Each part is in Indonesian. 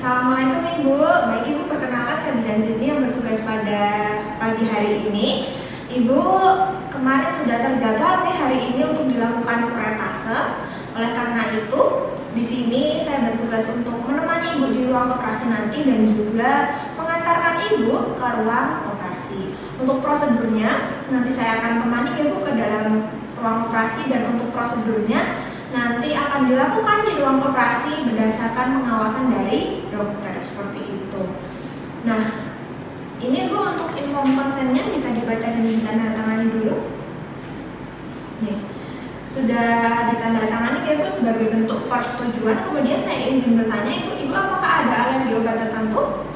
Assalamualaikum Ibu. Baik Ibu, perkenalkan saya Bidan Sydney yang bertugas pada pagi hari ini. Ibu kemarin sudah terjadwal nih hari ini untuk dilakukan kuretase. Oleh karena itu, di sini saya bertugas untuk menemani Ibu di ruang operasi nanti dan juga mengantarkan Ibu ke ruang operasi. Untuk prosedurnya, nanti saya akan temani Ibu ke dalam ruang operasi dan untuk prosedurnya nanti akan dilakukan di ruang operasi berdasarkan pengawasan dari dokter seperti itu. Nah, ini Bu untuk inform konsennya bisa dibaca dan ditandatangani dulu. Nih, sudah ditandatangani ya Bu sebagai bentuk persetujuan. Kemudian saya izin bertanya Ibu apakah ada alergi obat tertentu?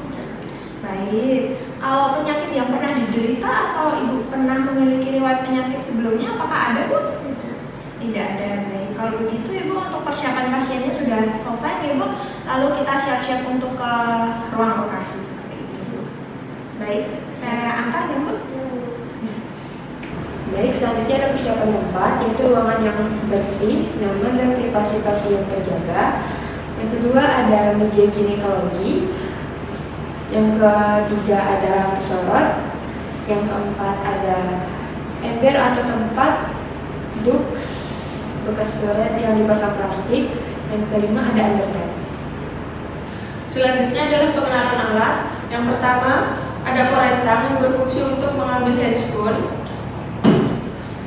Baik. Kalau penyakit yang pernah diderita atau Ibu pernah memiliki riwayat penyakit sebelumnya, apakah ada Bu? Tidak ada. Baik, kalau begitu Ibu untuk persiapan pasiennya sudah selesai ya Bu. Lalu kita siap-siap untuk ke ruang operasi seperti itu Bu. Baik, saya antar ya Bu. Baik, selanjutnya ada persiapan tempat, yaitu ruangan yang bersih, nyaman dan privasi pasien terjaga. Yang kedua ada meja ginekologi. Yang ketiga ada lampu sorot. Yang keempat ada ember atau tempat duduk bekas toilet yang dipasang plastik. Yang kelima ada underpad. Selanjutnya adalah pengenalan alat. Yang pertama ada korentang yang berfungsi untuk mengambil handscoon.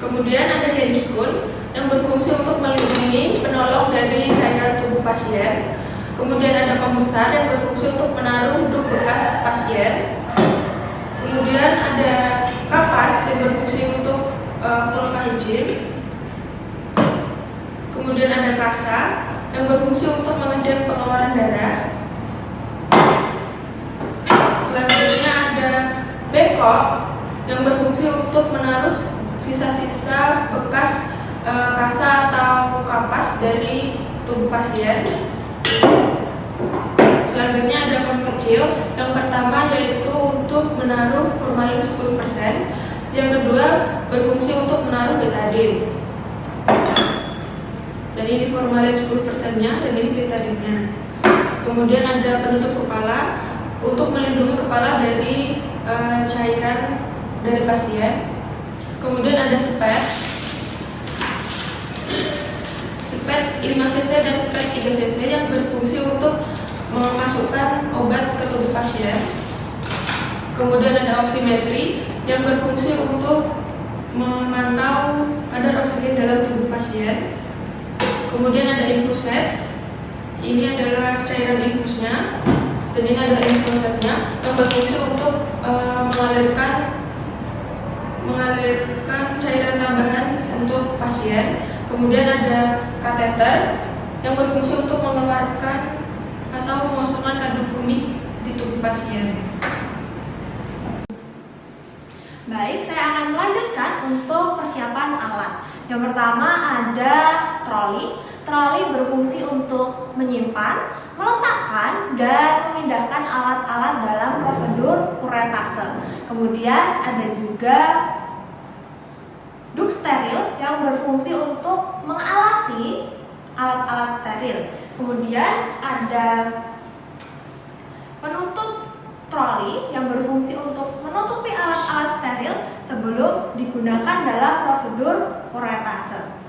Kemudian ada handscoon yang berfungsi untuk melindungi penolong dari cairan tubuh pasien. Kemudian ada pembesar yang berfungsi untuk menaruh duk bekas pasien. Kemudian ada kapas yang berfungsi untuk vulva hygiene. Kemudian ada kasa yang berfungsi untuk mengendam pengeluaran darah. Selanjutnya ada bengkok yang berfungsi untuk menaruh sisa-sisa bekas kasa atau kapas dari tubuh pasien. Selanjutnya ada kon kecil. Yang pertama yaitu untuk menaruh formalin 10%. Yang kedua berfungsi untuk menaruh betadine. Dan ini formalin 10%-nya dan ini betadine-nya. Kemudian ada penutup kepala untuk melindungi kepala dari cairan dari pasien. Kemudian ada spet 5 cc dan spet 3 cc yang berfungsi untuk memasukkan obat ke tubuh pasien. Kemudian ada oximetri yang berfungsi untuk memantau kadar oksigen dalam tubuh pasien. Kemudian ada infuset, ini adalah cairan infusnya, dan ini adalah infusetnya yang berfungsi untuk mengalirkan cairan tambahan untuk pasien. Kemudian ada kateter yang berfungsi untuk mengeluarkan atau mengosongkan kandung kemih di tubuh pasien. Baik, saya akan melanjutkan untuk persiapan alat. Yang pertama ada troli. Troli berfungsi untuk menyimpan, meletakkan, dan memindahkan alat-alat dalam prosedur kuretase. Kemudian ada juga duk steril yang berfungsi untuk mengalasi alat-alat steril. Kemudian ada penutup troli yang berfungsi untuk menutupi alat-alat steril sebelum digunakan dalam prosedur kuretase.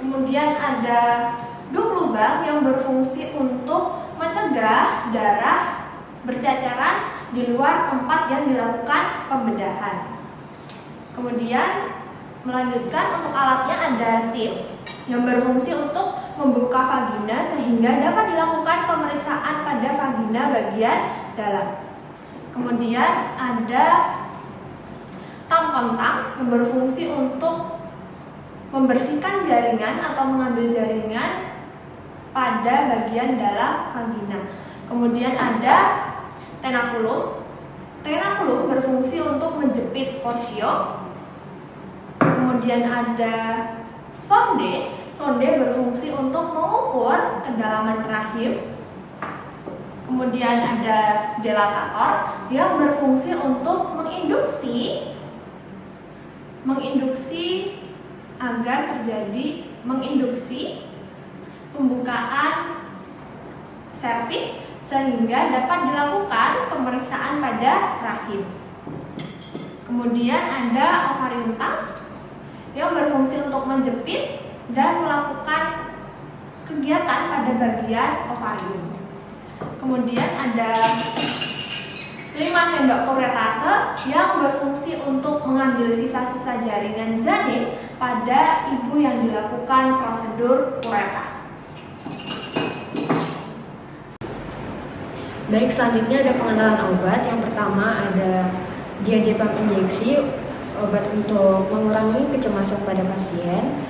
Kemudian ada duk lubang yang berfungsi untuk mencegah darah berceceran di luar tempat yang dilakukan pembedahan. Kemudian melanjutkan untuk alatnya ada sip yang berfungsi untuk membuka vagina sehingga dapat dilakukan pemeriksaan pada vagina bagian dalam. Kemudian ada tampon tang yang berfungsi untuk membersihkan jaringan atau mengambil jaringan pada bagian dalam vagina. Kemudian ada tenakulum. Tenakulum berfungsi untuk menjepit korsio. Kemudian ada sonde. Sonde berfungsi untuk mengukur kedalaman rahim. Kemudian ada dilatator yang berfungsi untuk menginduksi agar terjadi menginduksi pembukaan serviks sehingga dapat dilakukan pemeriksaan pada rahim. Kemudian ada ovarium tank yang berfungsi untuk menjepit dan melakukan kegiatan pada bagian ovarium. Kemudian ada 5 sendok kuretase yang berfungsi untuk mengambil sisa-sisa jaringan janin pada ibu yang dilakukan prosedur kuretase. Baik, selanjutnya ada pengenalan obat. Yang pertama ada diazepam injeksi, obat untuk mengurangi kecemasan pada pasien.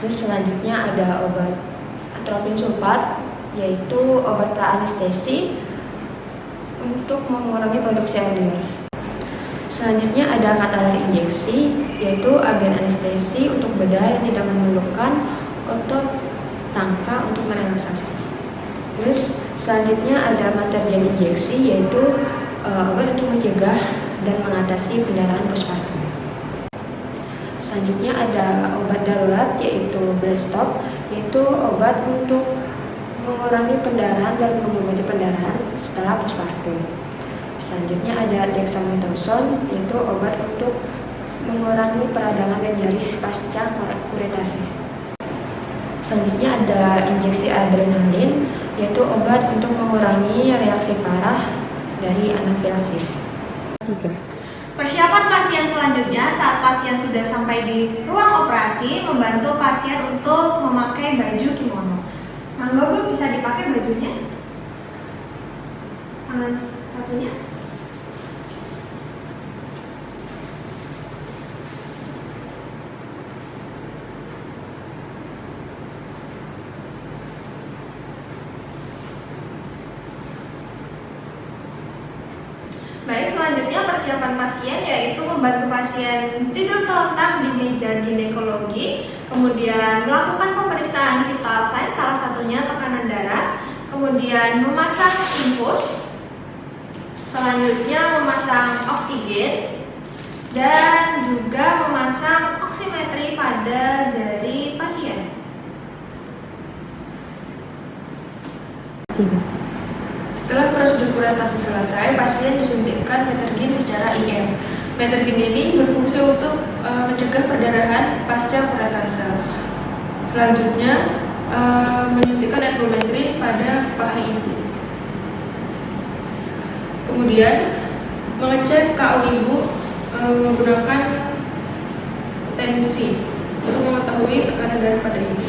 Terus selanjutnya ada obat atropin sulfat, yaitu obat pra-anestesi untuk mengurangi produksi air liur. Selanjutnya ada kataler injeksi, yaitu agen anestesi untuk bedah yang tidak memerlukan otot rangka untuk merelaksasi. Terus selanjutnya ada matergen injeksi, yaitu obat untuk mencegah dan mengatasi pendarahan postpartum. Selanjutnya ada obat darurat, yaitu blood stop, yaitu obat untuk mengurangi pendarahan dan mengobati pendarahan setelah postpartum. Selanjutnya ada dexamethasone, yaitu obat untuk mengurangi peradangan dan nyeri pasca kuretase. Selanjutnya ada injeksi adrenalin, yaitu obat untuk mengurangi reaksi parah dari anafilaksis. 3. Persiapan pasien selanjutnya saat pasien sudah sampai di ruang operasi, membantu pasien untuk memakai baju kimono. Mangga Bu, bisa dipakai bajunya? Tangan satunya. Baik, selanjutnya persiapan pasien yaitu membantu pasien tidur terlentang di meja ginekologi, kemudian melakukan pemeriksaan vital sign, salah satunya tekanan darah, kemudian memasang infus, selanjutnya memasang oksigen, dan juga memasang oximetri pada jari pasien. 3. Setelah prosedur kuretase selesai, pasien disuntikkan metergin secara IM. Metergin ini berfungsi untuk mencegah perdarahan pasca kuretase. Selanjutnya, menyuntikkan ergometrin pada paha ibu. Kemudian, mengecek KO ibu menggunakan tensi untuk mengetahui tekanan darah pada ibu.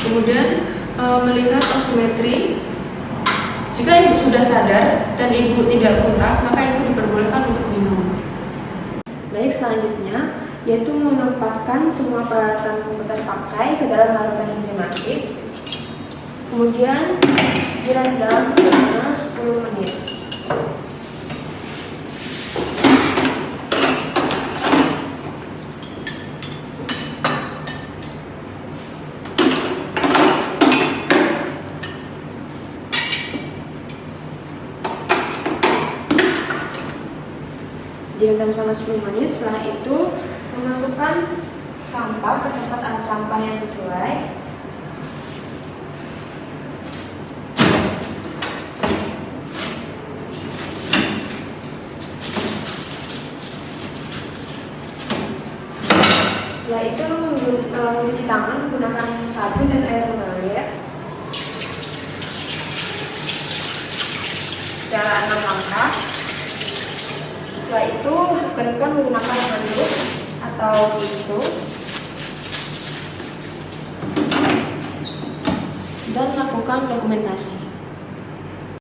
Kemudian melihat oximetri. Jika ibu sudah sadar dan ibu tidak muntah, maka ibu diperbolehkan untuk minum. Baik, selanjutnya yaitu menempatkan semua peralatan pembekas pakai ke dalam larutan enzimatik. Kemudian direndam selama 10 menit. Direndam selama 10 menit. Setelah itu memasukkan sampah ke tempat alat sampah yang sesuai. Setelah itu mencuci tangan menggunakan sabun dan air mengalir secara 6 langkah. Setelah itu keringkan menggunakan handuk atau tisu dan lakukan dokumentasi.